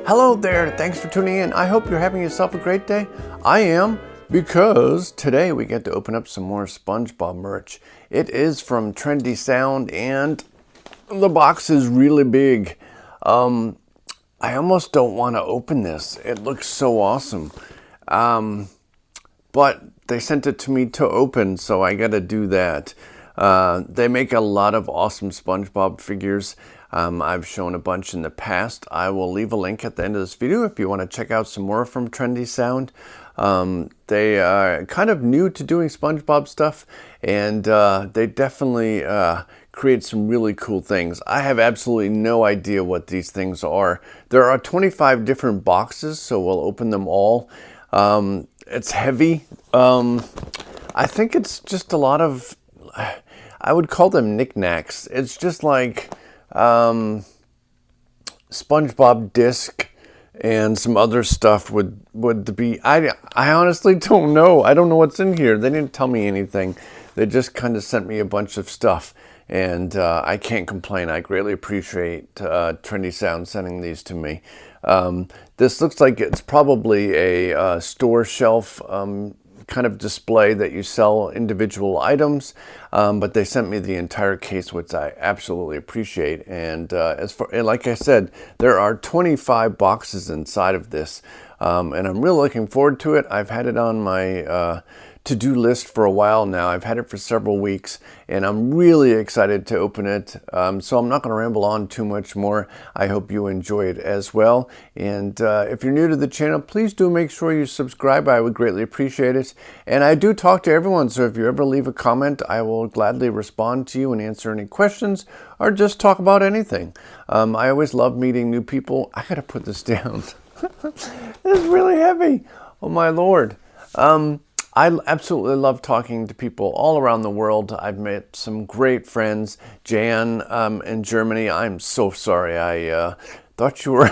Hello there, thanks for tuning in. I hope you're having yourself a great day. I am, because today we get to open up some more SpongeBob merch. It is from Trendy Sound and the box is really big. I almost don't want to open this. It looks so awesome. But they sent it to me to open, so I gotta do that. They make a lot of awesome SpongeBob figures. I've shown a bunch in the past. I will leave a link at the end of this video if you want to check out some more from Trendy Sound. They are kind of new to doing SpongeBob stuff, and they definitely create some really cool things. I have absolutely no idea what these things are. There are 25 different boxes, so we'll open them all. It's heavy. I think it's just a lot of, I would call them knickknacks. It's just like SpongeBob disc and some other stuff would be, I honestly don't know. I don't know what's in here. They didn't tell me anything. They just kind of sent me a bunch of stuff, and I can't complain. I greatly appreciate Trendy Sound sending these to me. This looks like it's probably a store shelf kind of display that you sell individual items, but they sent me the entire case, which I absolutely appreciate. And like I said, there are 25 boxes inside of this, and I'm really looking forward to it. I've had it on my to-do list for a while now. I've had it for several weeks, and I'm really excited to open it. So I'm not going to ramble on too much more. I hope you enjoy it as well. And if you're new to the channel, please do make sure you subscribe. I would greatly appreciate it. And I do talk to everyone, so if you ever leave a comment, I will gladly respond to you and answer any questions or just talk about anything. I always love meeting new people. I gotta put this down. It's really heavy. Oh my Lord. I absolutely love talking to people all around the world. I've met some great friends. Jan in Germany. I'm so sorry. I thought you were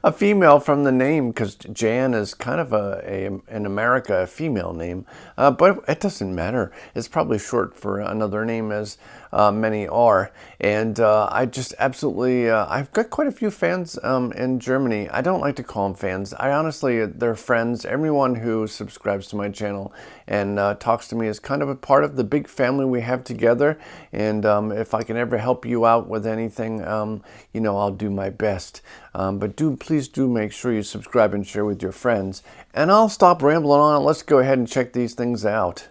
a female from the name, because Jan is kind of in America a female name. But it doesn't matter. It's probably short for another name, as many are. And I just absolutely, I've got quite a few fans in Germany. I don't like to call them fans. I honestly, they're friends. Everyone who subscribes to my channel and talks to me is kind of a part of the big family we have together. And if I can ever help you out with anything, you know, I'll do my best. But please do make sure you subscribe and share with your friends. And I'll stop rambling on. Let's go ahead and check these things out.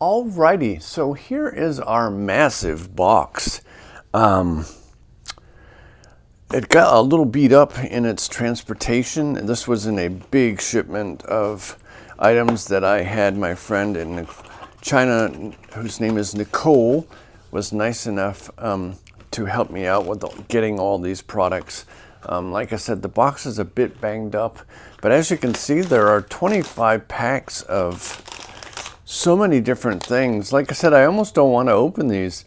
Alrighty, so here is our massive box. It got a little beat up in its transportation. This was in a big shipment of items that I had. My friend in China, whose name is Nicole, was nice enough to help me out with getting all these products. Like I said, the box is a bit banged up, but as you can see, there are 25 packs of so many different things. Like I said, I almost don't want to open these,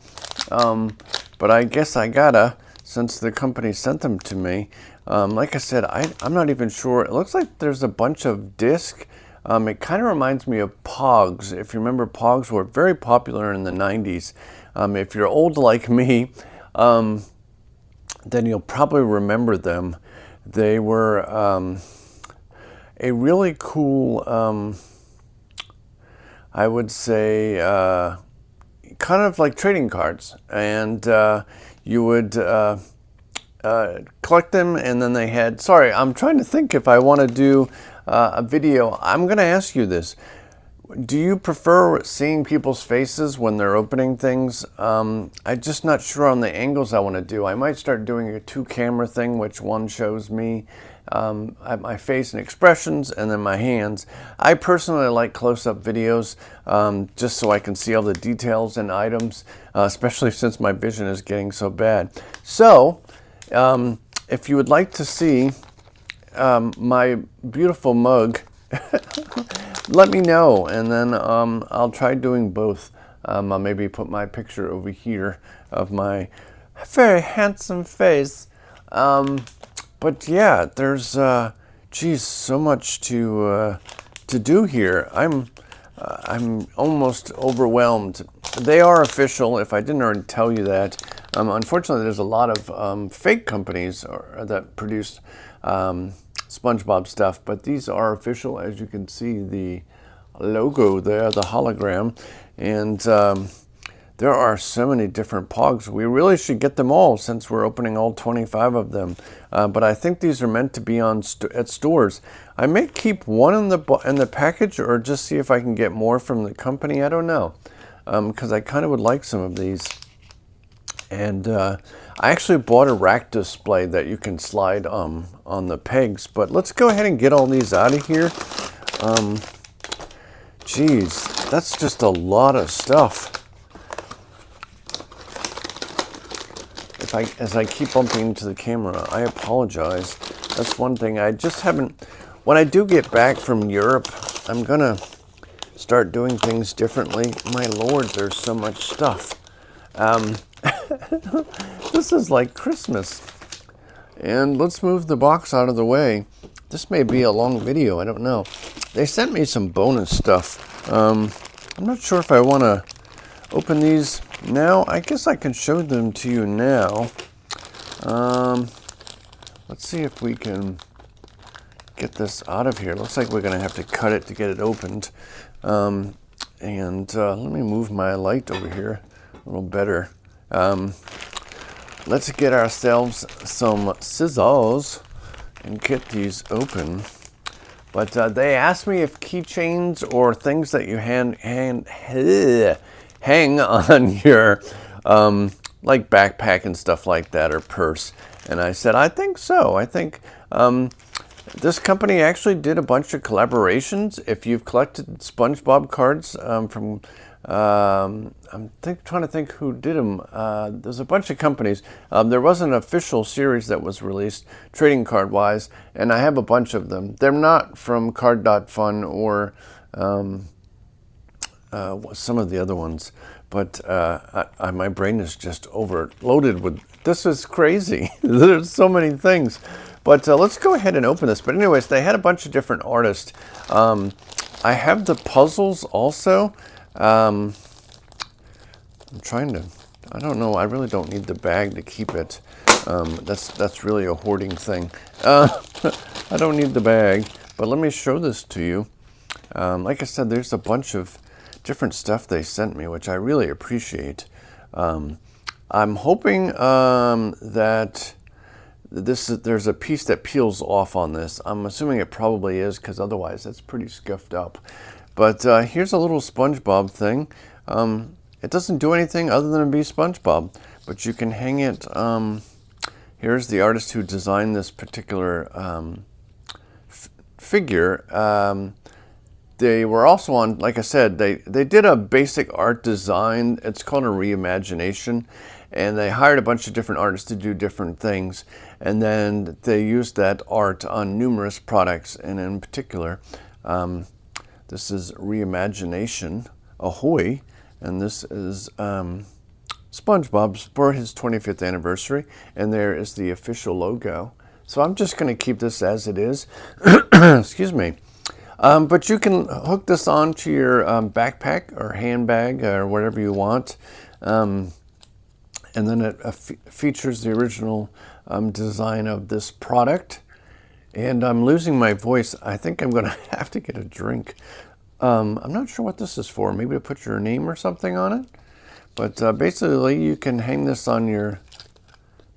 but I guess I gotta, since the company sent them to me. Like I said, I'm not even sure. It looks like there's a bunch of disc. It kind of reminds me of Pogs. If you remember, Pogs were very popular in the 90s. If you're old like me, then you'll probably remember them. They were a really cool, I would say, kind of like trading cards. And you would collect them, and then they had, sorry, I'm trying to think if I want to do a video. I'm going to ask you this. Do you prefer seeing people's faces when they're opening things? I'm just not sure on the angles I want to do. I might start doing a 2-camera thing, which one shows me my face and expressions, and then my hands. I personally like close-up videos, just so I can see all the details and items, especially since my vision is getting so bad. So, if you would like to see my beautiful mug, let me know, and then I'll try doing both. I'll maybe put my picture over here of my very handsome face. But yeah, there's geez, so much to do here. I'm almost overwhelmed. They are official, if I didn't already tell you that. Unfortunately, there's a lot of fake companies that produce SpongeBob stuff, but these are official. As you can see, the logo there, the hologram, and there are so many different Pogs. We really should get them all since we're opening all 25 of them. But I think these are meant to be on at stores. I may keep one in the package, or just see if I can get more from the company. I don't know, because I kind of would like some of these. And I actually bought a rack display that you can slide on the pegs. But let's go ahead and get all these out of here. Geez, that's just a lot of stuff. As I keep bumping into the camera, I apologize. That's one thing I just haven't. When I do get back from Europe, I'm gonna start doing things differently. My Lord, there's so much stuff. This is like Christmas. And let's move the box out of the way. This may be a long video, I don't know. They sent me some bonus stuff. I'm not sure if I want to open these now. I guess I can show them to you now. Let's see if we can get this out of here. Looks like we're going to have to cut it to get it opened. Let me move my light over here a little better. Let's get ourselves some scissors and get these open. But they asked me if keychains or things that you hang on your like backpack and stuff like that, or purse. And I said, I think so. I think this company actually did a bunch of collaborations. If you've collected SpongeBob cards from, I'm trying to think who did them. There's a bunch of companies. There was an official series that was released, trading card wise, and I have a bunch of them. They're not from Card.Fun or some of the other ones, but my brain is just overloaded with, this is crazy. There's so many things. But let's go ahead and open this. But anyways, they had a bunch of different artists. I have the puzzles also. I'm trying to, I don't know, I really don't need the bag to keep it. That's really a hoarding thing. I don't need the bag, but let me show this to you. Like I said, there's a bunch of different stuff they sent me, which I really appreciate. I'm hoping that there's a piece that peels off on this. I'm assuming it probably is, because otherwise it's pretty scuffed up. But here's a little SpongeBob thing. It doesn't do anything other than be SpongeBob, but you can hang it. Here's the artist who designed this particular figure. They were also on, like I said, they did a basic art design. It's called a reimagination. And they hired a bunch of different artists to do different things. And then they used that art on numerous products. And in particular, this is Reimagination Ahoy. And this is SpongeBob's for his 25th anniversary. And there is the official logo. So I'm just going to keep this as it is. Excuse me. But you can hook this onto your backpack or handbag or whatever you want. And then it features the original design of this product. And I'm losing my voice. I think I'm going to have to get a drink. I'm not sure what this is for. Maybe to put your name or something on it. But basically, you can hang this on your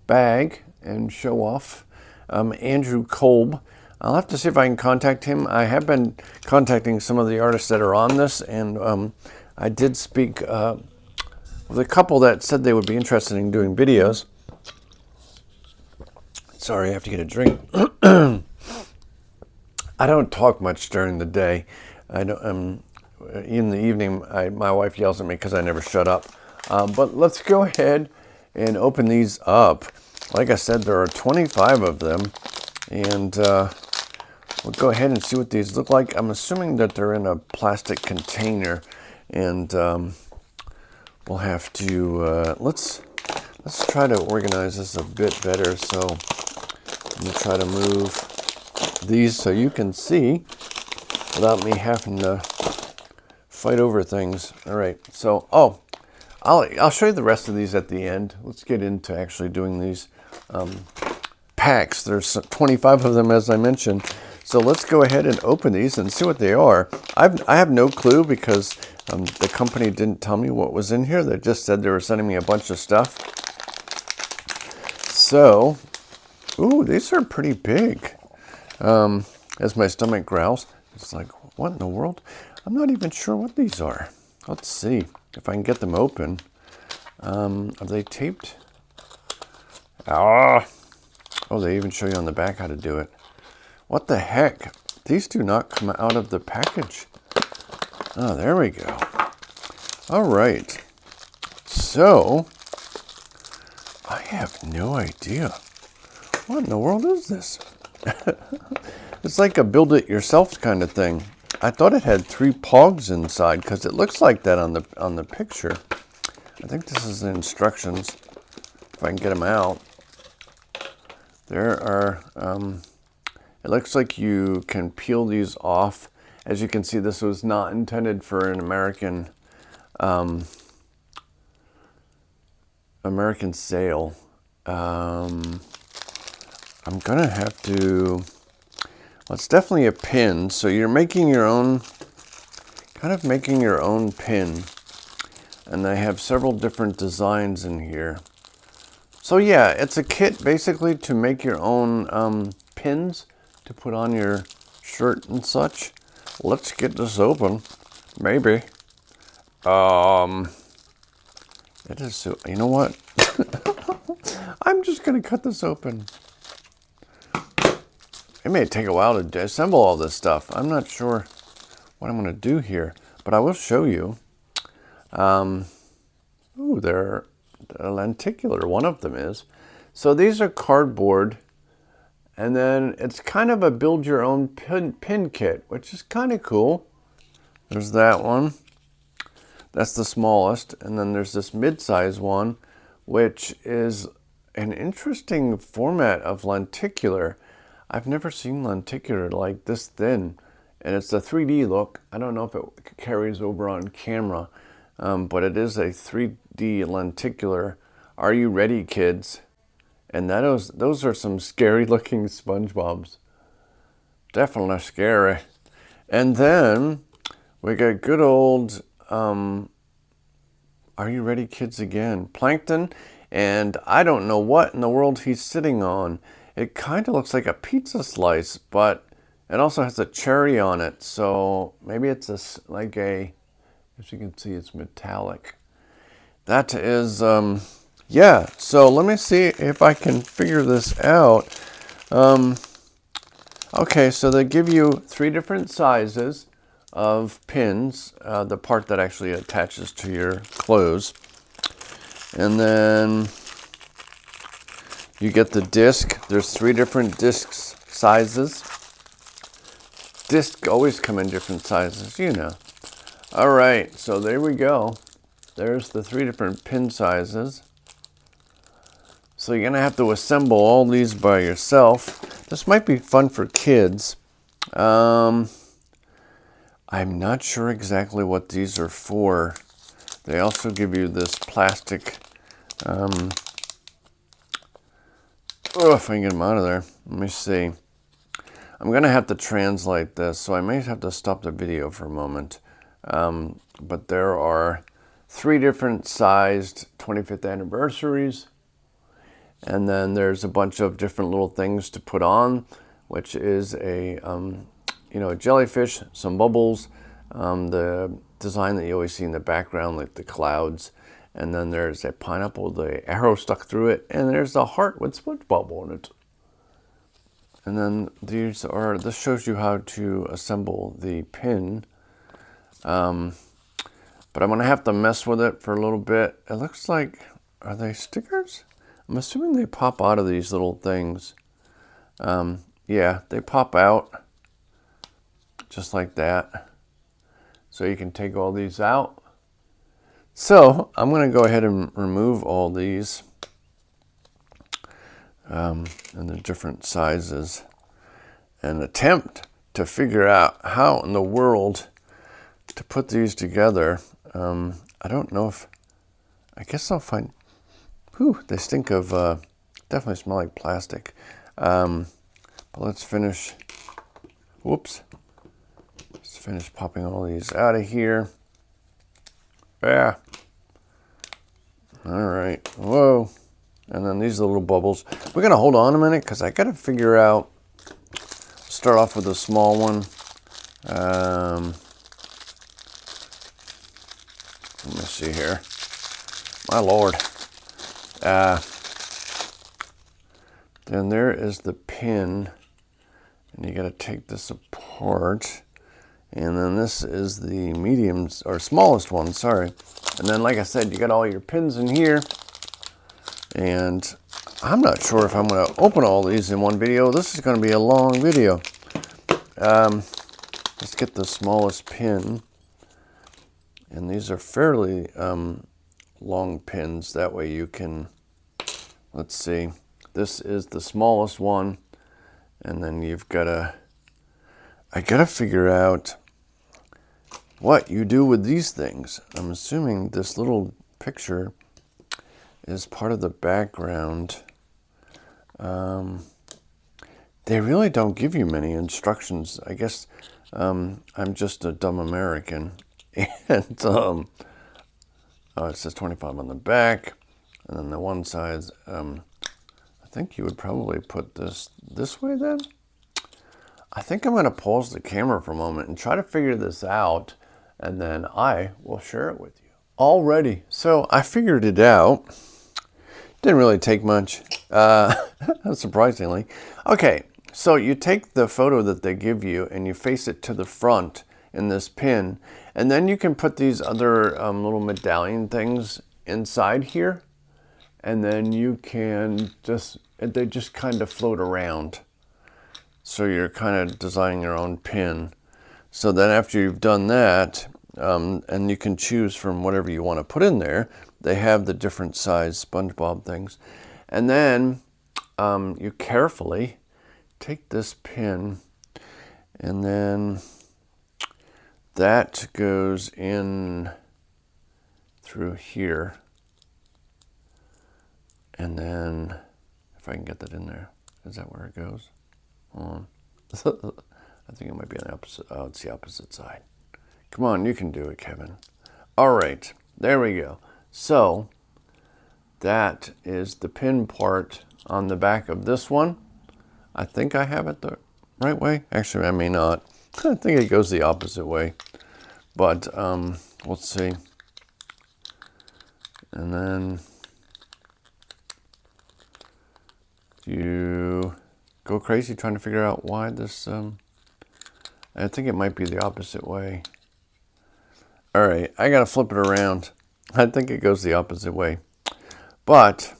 bag and show off. Andrew Kolb. I'll have to see if I can contact him. I have been contacting some of the artists that are on this. And I did speak with a couple that said they would be interested in doing videos. Sorry, I have to get a drink. I don't talk much during the day. I don't. In the evening, my wife yells at me because I never shut up. But let's go ahead and open these up. Like I said, there are 25 of them, and we'll go ahead and see what these look like. I'm assuming that they're in a plastic container, and we'll have to let's try to organize this a bit better. So I'm gonna try to move these so you can see without me having to fight over things. All right. So I'll show you the rest of these at the end. Let's get into actually doing these packs. There's 25 of them, as I mentioned. So let's go ahead and open these and see what they are. I have no clue because the company didn't tell me what was in here. They just said they were sending me a bunch of stuff. So, ooh, these are pretty big. As my stomach growls, it's like, what in the world? I'm not even sure what these are. Let's see if I can get them open. Are they taped? Oh, they even show you on the back how to do it. What the heck? These do not come out of the package. Oh, there we go. All right. So, I have no idea. What in the world is this? It's like a build-it-yourself kind of thing. I thought it had 3 pogs inside because it looks like that on the picture. I think this is the instructions. If I can get them out. There are... it looks like you can peel these off. As you can see, this was not intended for an American sale. I'm gonna have to. Well, it's definitely a pin. So you're making your own, kind of making your own pin, and they have several different designs in here. So yeah, it's a kit basically to make your own pins to put on your shirt and such. Let's get this open. Maybe. It is so, you know what? I'm just gonna cut this open. It may take a while to assemble all this stuff. I'm not sure what I'm gonna do here, but I will show you. Ooh, they're lenticular, one of them is. So these are cardboard. And then it's kind of a build your own pin kit, which is kind of cool. There's that one. That's the smallest. And then there's this mid-size one, which is an interesting format of lenticular. I've never seen lenticular like this thin. And it's a 3D look. I don't know if it carries over on camera, but it is a 3D lenticular. Are you ready, kids? And those are some scary looking SpongeBobs. Definitely scary. And then we got good old, Are You Ready, Kids again? Plankton. And I don't know what in the world he's sitting on. It kind of looks like a pizza slice, but it also has a cherry on it. So maybe it's as you can see, it's metallic. That is, yeah, so let me see if I can figure this out. Okay, so they give you 3 different sizes of pins, the part that actually attaches to your clothes. And then you get the disc. There's 3 different discs sizes. Discs always come in different sizes, you know. All right, so there we go. There's the 3 different pin sizes. So you're gonna have to assemble all these by yourself. This might be fun for kids. I'm not sure exactly what these are for. They also give you this plastic, if I can get them out of there. Let me see. I'm gonna have to translate this, so I may have to stop the video for a moment. But there are 3 different sized 25th anniversaries. And then there's a bunch of different little things to put on, which is a jellyfish, some bubbles, the design that you always see in the background, like the clouds. And then there's a pineapple, the arrow stuck through it, and there's a heart with SpongeBob on it. And then this shows you how to assemble the pin. But I'm gonna have to mess with it for a little bit. It looks like, are they stickers? I'm assuming they pop out of these little things. Yeah, they pop out just like that. So you can take all these out. So I'm going to go ahead and remove all these in the different sizes and attempt to figure out how in the world to put these together. I don't know if I guess I'll find, whew, they stink of, definitely smell like plastic. But let's finish, whoops. Let's finish popping all these out of here. Yeah. All right, whoa. And then these little bubbles. We're gonna hold on a minute because I gotta figure out, start off with a small one. Let me see here. My Lord. Then there is the pin, and you got to take this apart. And then this is the mediums, or smallest one, sorry. And then, like I said, you got all your pins in here. And I'm not sure if I'm going to open all these in one video. This is going to be a long video. Let's get the smallest pin. And these are fairly long pins. That way you can, let's see. This is the smallest one. And then you've got to, I got to figure out what you do with these things. I'm assuming this little picture is part of the background. They really don't give you many instructions. I guess I'm just a dumb American. And oh, it says 25 on the back. And then the one side, I think you would probably put this way then. I think I'm going to pause the camera for a moment and try to figure this out. And then I will share it with you. Alrighty, so I figured it out. Didn't really take much, surprisingly. Okay, so you take the photo that they give you and you face it to the front in this pin. And then you can put these other little medallion things inside here. And then you can they just kind of float around. So you're kind of designing your own pin. So then after you've done that, and you can choose from whatever you want to put in there, they have the different size SpongeBob things. And then you carefully take this pin, and then that goes in through here. And then, if I can get that in there, is that where it goes? Hold on. I think it might be on the opposite. Oh, it's the opposite side. Come on, you can do it, Kevin. All right, there we go. So that is the pin part on the back of this one. I think I have it the right way. Actually, I may not. I think it goes the opposite way. But let's see. And then you go crazy trying to figure out why this. I think it might be the opposite way. All right, I gotta flip it around. I think it goes the opposite way. But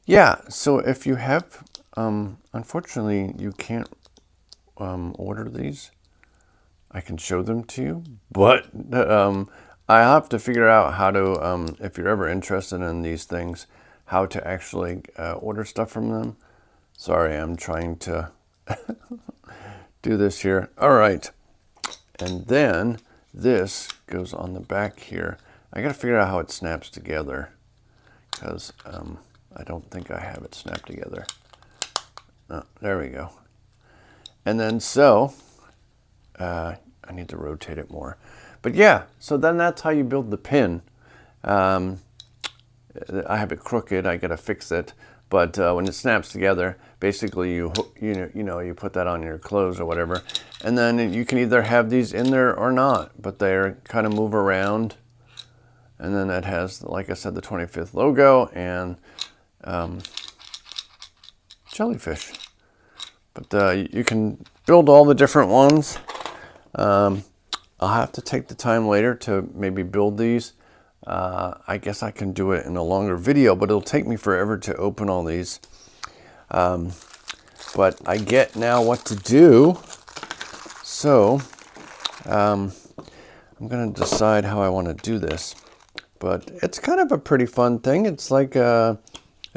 yeah, so if you have, unfortunately, you can't order these. I can show them to you, but I have to figure out how to, if you're ever interested in these things, how to actually order stuff from them. Sorry, I'm trying to do this here. All right. And then this goes on the back here. I got to figure out how it snaps together because I don't think I have it snapped together. Oh, there we go. And then so I need to rotate it more. But yeah, so then that's how you build the pin. I have it crooked. I got to fix it. But when it snaps together, basically you put that on your clothes or whatever, and then you can either have these in there or not. But they're kind of move around, and then it has, like I said, the 25th logo and jellyfish. But you can build all the different ones. I'll have to take the time later to maybe build these. I guess I can do it in a longer video, but it'll take me forever to open all these. But I get now what to do. So I'm going to decide how I want to do this. But it's kind of a pretty fun thing. It's like a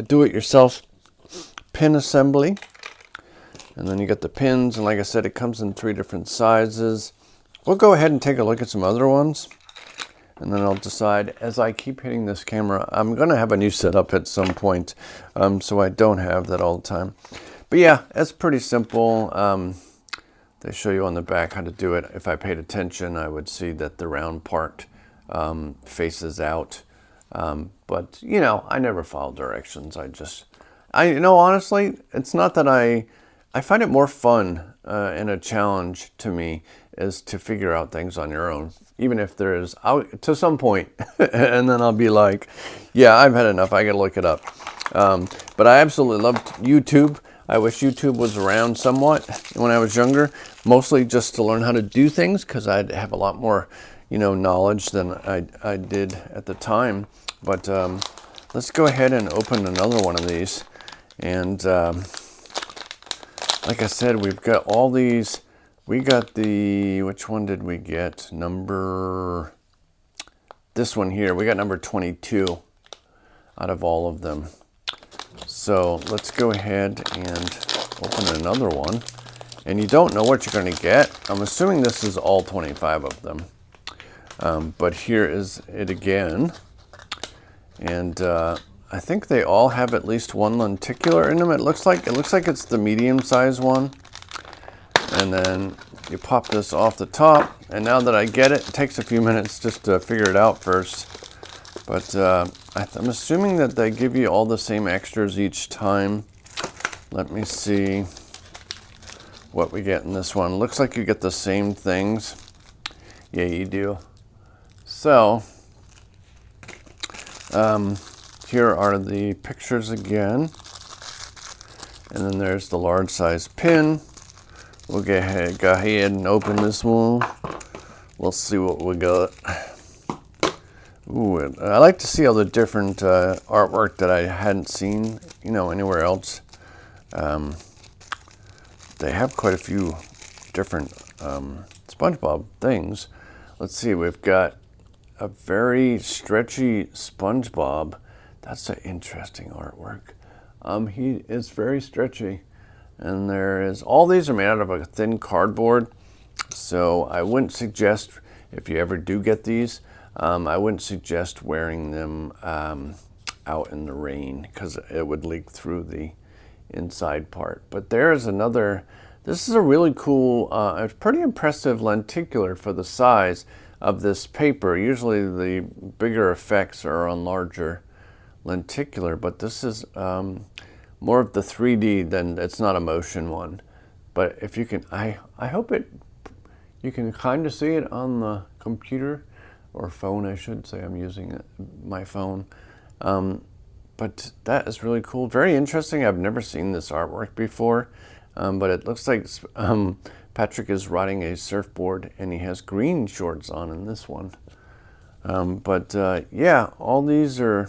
do-it-yourself pin assembly. And then you get the pins, and like I said, it comes in 3 different sizes. We'll go ahead and take a look at some other ones. and then I'll decide as I keep hitting this camera. I'm going to have a new setup at some point, so I don't have that all the time. But yeah, it's pretty simple. They show you on the back how to do it. If I paid attention, I would see that the round part faces out. But, you know, I never follow directions. Honestly, it's not that I find it more fun and a challenge to me is to figure out things on your own, even if there is, to some point, and then I'll be like, yeah, I've had enough, I gotta look it up. But I absolutely loved YouTube. I wish YouTube was around somewhat when I was younger, mostly just to learn how to do things, because I'd have a lot more, you know, knowledge than I did at the time. But let's go ahead and open another one of these. And like I said, we've got all these. We got which one did we get? This one here. We got number 22 out of all of them. So let's go ahead and open another one. And you don't know what you're going to get. I'm assuming this is all 25 of them. But here is it again. And I think they all have at least one lenticular in them. It looks like it's the medium-sized one. And then you pop this off the top. And now that I get it, it takes a few minutes just to figure it out first. But I'm assuming that they give you all the same extras each time. Let me see what we get in this one. Looks like you get the same things. Yeah, you do. So, here are the pictures again. And then there's the large size pin. We'll go ahead and open this one. We'll see what we got. Ooh, I like to see all the different artwork that I hadn't seen, you know, anywhere else. They have quite a few different SpongeBob things. Let's see, we've got a very stretchy SpongeBob. That's an interesting artwork. He is very stretchy. And all these are made out of a thin cardboard. So I wouldn't suggest, if you ever do get these, I wouldn't suggest wearing them out in the rain because it would leak through the inside part. But there's another, this is a really cool, it's pretty impressive lenticular for the size of this paper. Usually the bigger effects are on larger lenticular, but this is more of the 3D than, it's not a motion one. But if you can, I hope you can kind of see it on the computer or phone, I should say. I'm using my phone. But that is really cool. Very interesting. I've never seen this artwork before, but it looks like Patrick is riding a surfboard and he has green shorts on in this one. Yeah, all these are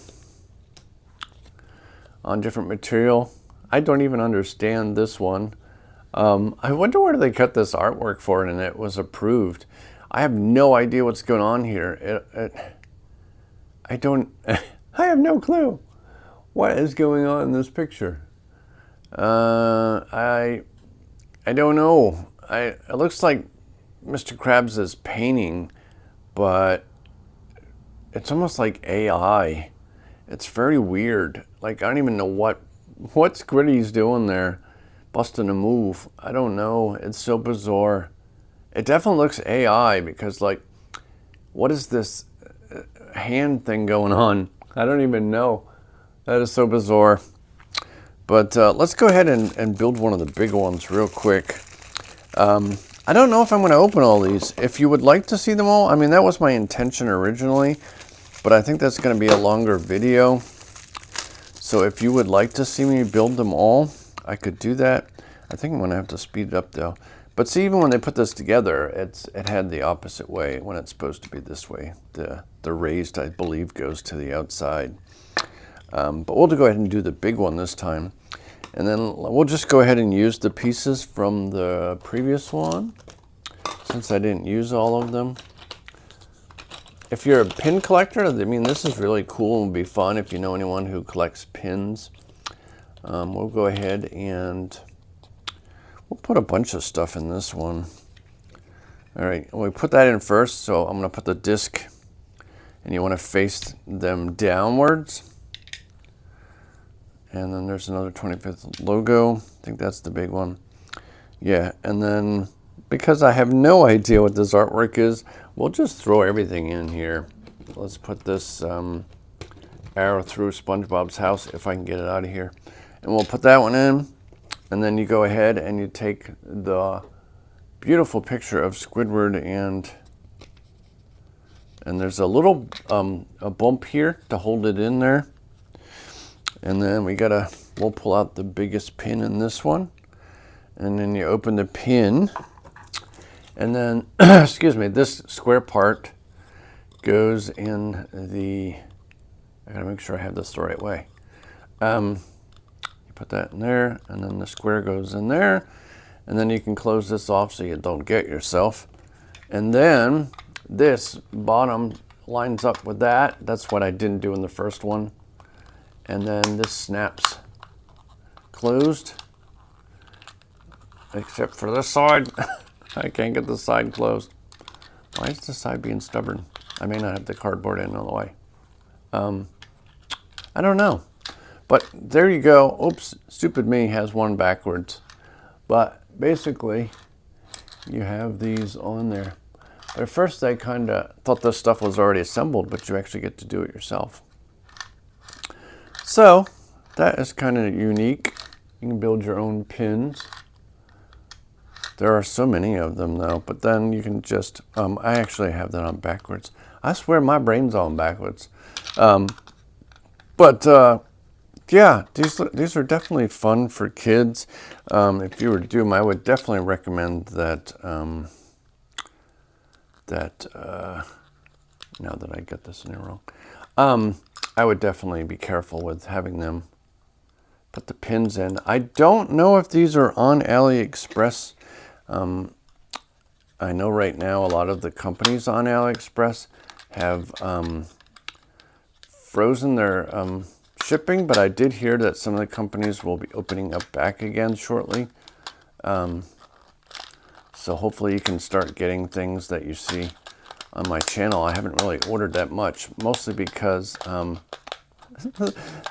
on different material. I don't even understand this one. I wonder where they cut this artwork for and it was approved. I have no idea what's going on here. I have no clue what is going on in this picture. I don't know. It looks like Mr. Krabs is painting, but it's almost like AI. It's very weird. Like, I don't even know what Squiddy's doing there, busting a move. I don't know. It's so bizarre. It definitely looks AI because, like, what is this hand thing going on? I don't even know. That is so bizarre. But let's go ahead and build one of the big ones real quick. I don't know if I'm going to open all these. If you would like to see them all, I mean, that was my intention originally, but I think that's going to be a longer video. So if you would like to see me build them all, I could do that. I think I'm going to have to speed it up though. But see, even when they put this together, it had the opposite way when it's supposed to be this way. The raised, I believe, goes to the outside. But we'll go ahead and do the big one this time. And then we'll just go ahead and use the pieces from the previous one, since I didn't use all of them. If you're a pin collector, I mean, this is really cool and would be fun if you know anyone who collects pins. We'll go ahead and we'll put a bunch of stuff in this one. All right, we put that in first, so I'm going to put the disc and you want to face them downwards. And then there's another 25th logo. I think that's the big one. Yeah, and then because I have no idea what this artwork is, we'll just throw everything in here. Let's put this arrow through SpongeBob's house if I can get it out of here. And we'll put that one in. And then you go ahead and you take the beautiful picture of Squidward and there's a little a bump here to hold it in there. And then we'll pull out the biggest pin in this one. And then you open the pin. And then, excuse me, this square part goes in the, I gotta make sure I have this the right way. You put that in there, and then the square goes in there. And then you can close this off so you don't get yourself. And then this bottom lines up with that. That's what I didn't do in the first one. And then this snaps closed, except for this side. I can't get the side closed. Why is the side being stubborn? I may not have the cardboard in all the way. I don't know. But there you go. Oops, stupid me has one backwards. But basically, you have these on there. But at first I kind of thought this stuff was already assembled, but you actually get to do it yourself. So that is kind of unique. You can build your own pins. There are so many of them though, but then you can just, I actually have that on backwards. I swear my brain's on backwards. Yeah, these are definitely fun for kids. If you were to do them, I would definitely recommend that, now that I get this in there wrong, I would definitely be careful with having them put the pins in. I don't know if these are on AliExpress. I know right now a lot of the companies on AliExpress have frozen their shipping, but I did hear that some of the companies will be opening up back again shortly. So hopefully you can start getting things that you see on my channel. I haven't really ordered that much, mostly because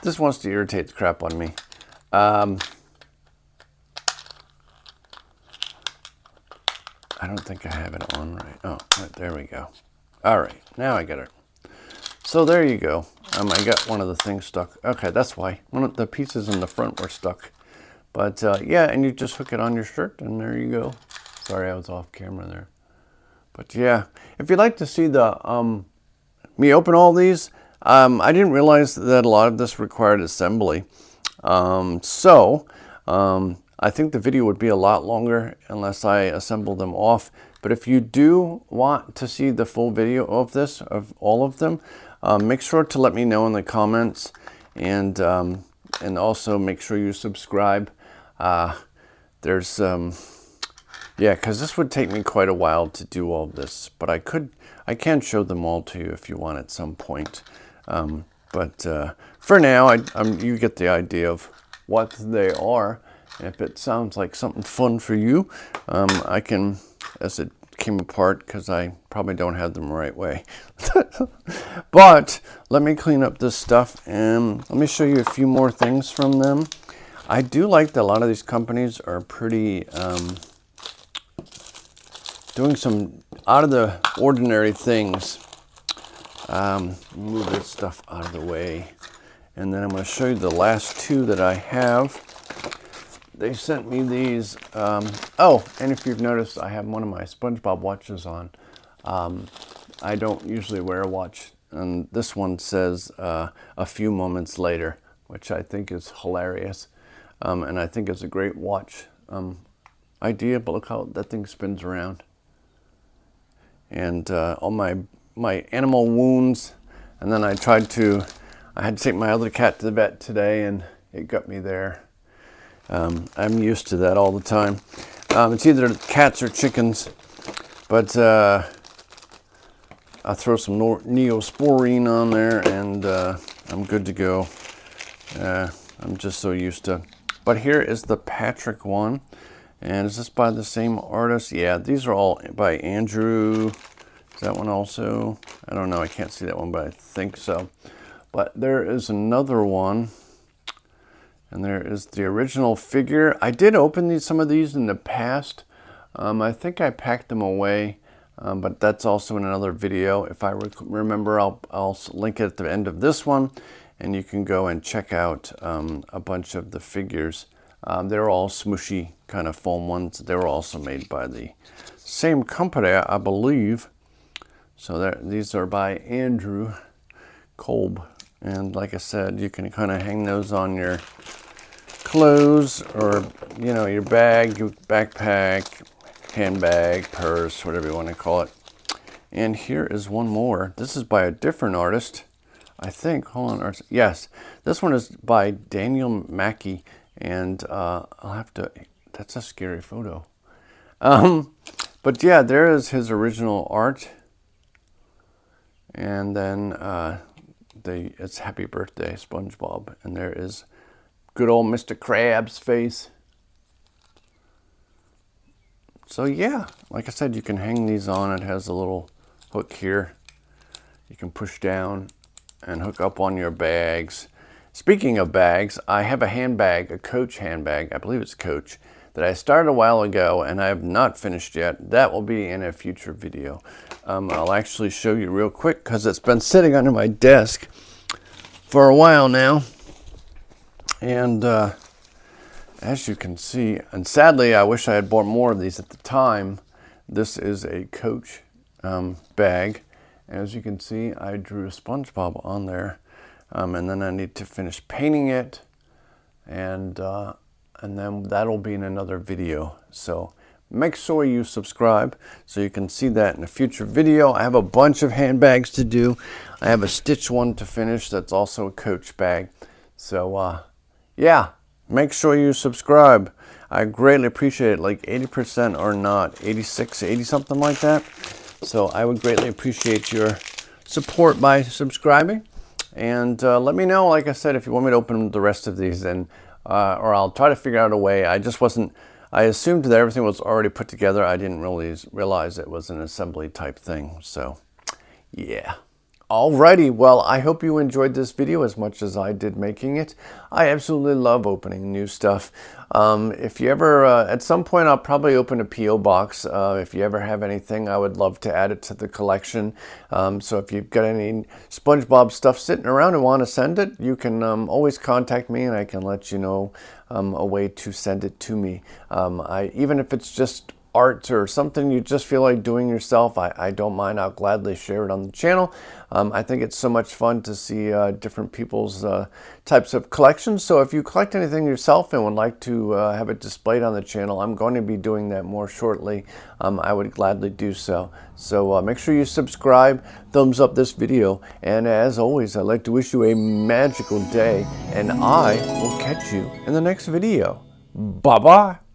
this wants to irritate the crap on me. I don't think I have it on right. Oh, right, there we go. All right, now I get it. So there you go. I got one of the things stuck. Okay, that's why. One of the pieces in the front were stuck. But yeah, and you just hook it on your shirt, and there you go. Sorry, I was off camera there. But yeah, if you'd like to see the me open all these, I didn't realize that a lot of this required assembly. I think the video would be a lot longer unless I assemble them off. But if you do want to see the full video of this, of all of them, make sure to let me know in the comments, and also make sure you subscribe. Yeah, because this would take me quite a while to do all this, but I can show them all to you if you want at some point. For now, you get the idea of what they are. If it sounds like something fun for you, I can, as it came apart, because I probably don't have them the right way. But let me clean up this stuff and let me show you a few more things from them. I do like that a lot of these companies are pretty doing some out of the ordinary things. Move this stuff out of the way. And then I'm going to show you the last two that I have. They sent me these. Oh, and if you've noticed, I have one of my SpongeBob watches on. I don't usually wear a watch. And this one says a few moments later, which I think is hilarious. And I think it's a great watch idea, but look how that thing spins around. And all my animal wounds, and then I had to take my other cat to the vet today, and it got me there. I'm used to that all the time. It's either cats or chickens, but I'll throw some Neosporin on there, and I'm good to go. I'm just so used to. But here is the Patrick one. And is this by the same artist? Yeah, these are all by Andrew Is that one also? I don't know. I can't see that one, but I think so. But there is another one. And there is the original figure. I did open some of these in the past. I think I packed them away, but that's also in another video. If I remember, I'll link it at the end of this one, and you can go and check out a bunch of the figures. They're all smooshy kind of foam ones. They were also made by the same company, I believe. So these are by Andrew Kolb. And like I said, you can kind of hang those on your clothes or, you know, your bag, your backpack, handbag, purse, whatever you want to call it. And here is one more. This is by a different artist, I think. Hold on. Yes, this one is by Daniel Mackey. And I'll have to, that's a scary photo. But yeah, there is his original art. And then it's Happy Birthday, SpongeBob. And there is good old Mr. Krabs' face. So yeah, like I said, you can hang these on. It has a little hook here. You can push down and hook up on your bags. Speaking of bags, I have a handbag, a Coach handbag, I believe it's Coach, that I started a while ago and I have not finished yet. That will be in a future video. I'll actually show you real quick because it's been sitting under my desk for a while now. And as you can see, and sadly I wish I had bought more of these at the time, this is a Coach bag. As you can see, I drew a SpongeBob on there. And then I need to finish painting it, and then that'll be in another video. So make sure you subscribe so you can see that in a future video. I have a bunch of handbags to do. I have a Stitch one to finish that's also a Coach bag. So yeah, make sure you subscribe. I greatly appreciate it. Like 80% or not, 86, 80 something like that. So I would greatly appreciate your support by subscribing. And let me know, like I said, if you want me to open the rest of these, and or I'll try to figure out a way. I assumed that everything was already put together. I didn't really realize it was an assembly type thing. So, yeah. Alrighty, well, I hope you enjoyed this video as much as I did making it. I absolutely love opening new stuff. If you ever, at some point, I'll probably open a P.O. box. If you ever have anything, I would love to add it to the collection. So if you've got any SpongeBob stuff sitting around and want to send it, you can always contact me and I can let you know a way to send it to me. Even if it's just art or something you just feel like doing yourself, I don't mind. I'll gladly share it on the channel. I think it's so much fun to see different people's types of collections. So if you collect anything yourself and would like to have it displayed on the channel, I'm going to be doing that more shortly. I would gladly do so. So make sure you subscribe, thumbs up this video, and as always, I'd like to wish you a magical day, and I will catch you in the next video. Bye-bye.